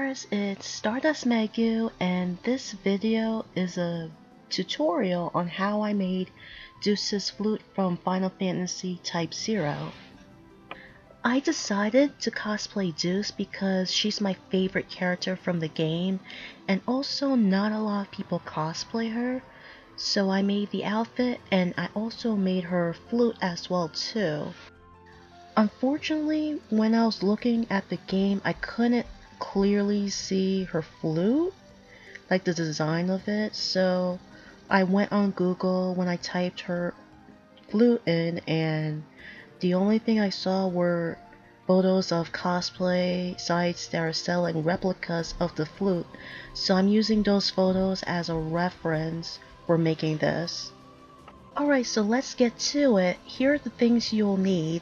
viewers, it's Stardust Megu, and this video is a tutorial on how I made Deuce's flute from Final Fantasy Type-0. I decided to cosplay Deuce because she's my favorite character from the game, and also not a lot of people cosplay her, so I made the outfit and I also made her flute as well too. Unfortunately, when I was looking at the game, I couldn't clearly see her flute, like the design of it, so I went on Google when I typed her flute in, and the only thing I saw were photos of cosplay sites that are selling replicas of the flute, so I'm using those photos as a reference for making this. Alright, so let's get to it. Here are the things you'll need.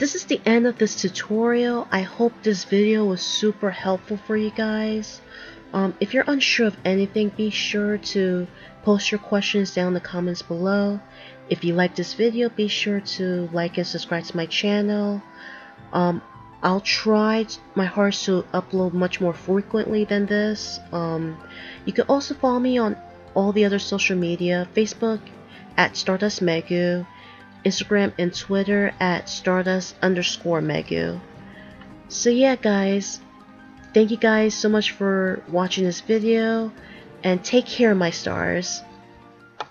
this is the end of this tutorial. I hope this video was super helpful for you guys. If you're unsure of anything, be sure to post your questions down in the comments below. If you like this video, be sure to like and subscribe to my channel. I'll try my hardest to upload much more frequently than this. You can also follow me on all the other social media, Facebook at StardustMegu, Instagram and Twitter at Stardust_Megu. So yeah guys, thank you guys so much for watching this video, and take care my stars.